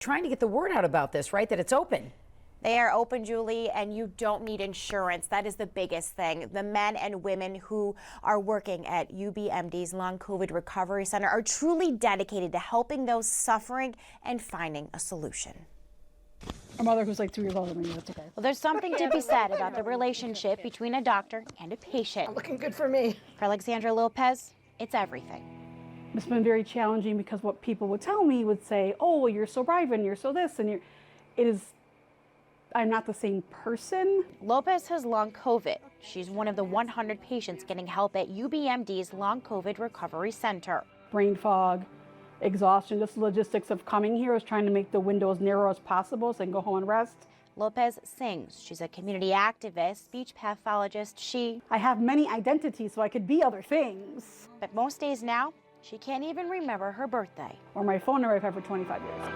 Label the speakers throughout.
Speaker 1: Trying to get the word out about this, right? That it's open.
Speaker 2: They are open, Julie, and you don't need insurance. That is the biggest thing. The men and women who are working at UBMD's Long COVID Recovery Center are truly dedicated to helping those suffering and finding a solution.
Speaker 3: A mother who's like 2 years older than me, that's okay.
Speaker 2: Well, there's something to be said about the relationship between a doctor and a patient.
Speaker 3: Looking good for me.
Speaker 2: For Alexandra Lopez, it's everything.
Speaker 3: It's been very challenging because what people would tell me would say, oh, well, you're so brave and you're so this and I'm not the same person.
Speaker 2: Lopez has long COVID. She's one of the 100 patients getting help at UBMD's Long COVID Recovery Center.
Speaker 3: Brain fog, exhaustion, just the logistics of coming here is trying to make the window as narrow as possible so I can go home and rest.
Speaker 2: Lopez sings. She's a community activist, speech pathologist.
Speaker 3: I have many identities, so I could be other things.
Speaker 2: But most days now, she can't even remember her birthday.
Speaker 3: Or my phone number I've had for 25 years.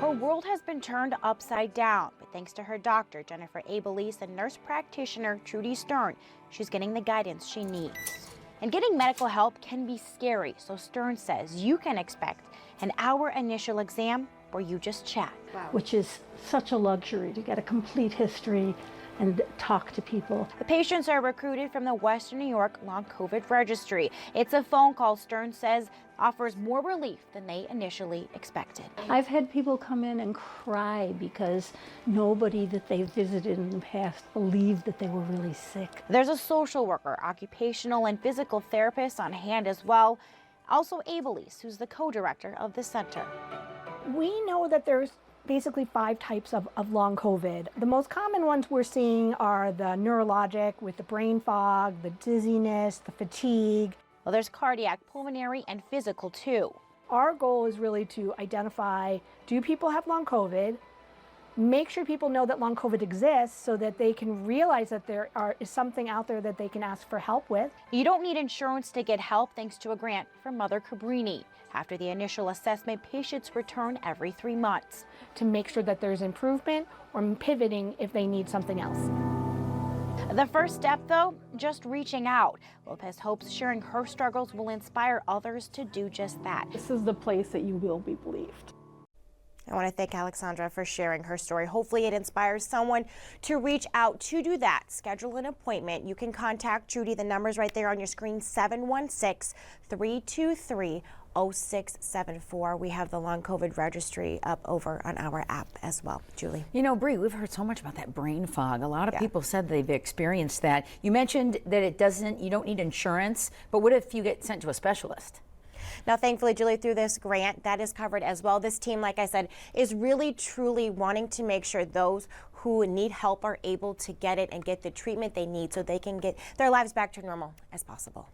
Speaker 2: Her world has been turned upside down, but thanks to her doctor, Jennifer Abelise, and nurse practitioner, Trudy Stern, she's getting the guidance she needs. And getting medical help can be scary, so Stern says you can expect an hour initial exam where you just chat.
Speaker 4: Wow. Which is such a luxury to get a complete history and talk to people.
Speaker 2: The patients are recruited from the Western New York Long COVID Registry. It's a phone call, Stern says, offers more relief than they initially expected.
Speaker 4: I've had people come in and cry because nobody that they visited in the past believed that they were really sick.
Speaker 2: There's a social worker, occupational and physical therapist on hand as well. Also Abelise, who's the co-director of the center.
Speaker 5: We know that there's basically 5 types of long COVID. The most common ones we're seeing are the neurologic with the brain fog, the dizziness, the fatigue.
Speaker 2: Well, there's cardiac, pulmonary, and physical too.
Speaker 5: Our goal is really to identify, do people have long COVID? Make sure people know that long COVID exists so that they can realize that there is something out there that they can ask for help with.
Speaker 2: You don't need insurance to get help thanks to a grant from Mother Cabrini. After the initial assessment, patients return every 3 months.
Speaker 5: To make sure that there's improvement or pivoting if they need something else.
Speaker 2: The first step, though, just reaching out. Lopez hopes sharing her struggles will inspire others to do just that.
Speaker 3: This is the place that you will be believed.
Speaker 2: I want to thank Alexandra for sharing her story. Hopefully it inspires someone to reach out to do that. Schedule an appointment. You can contact Judy. The number's right there on your screen, 716-323-0674. We have the Long COVID Registry up over on our app as well. Julie.
Speaker 1: You know, Bree, we've heard so much about that brain fog. A lot of people said they've experienced that. You mentioned that you don't need insurance, but what if you get sent to a specialist?
Speaker 2: Now, thankfully, Julie, through this grant, that is covered as well. This team, like I said, is really, truly wanting to make sure those who need help are able to get it and get the treatment they need so they can get their lives back to normal as possible.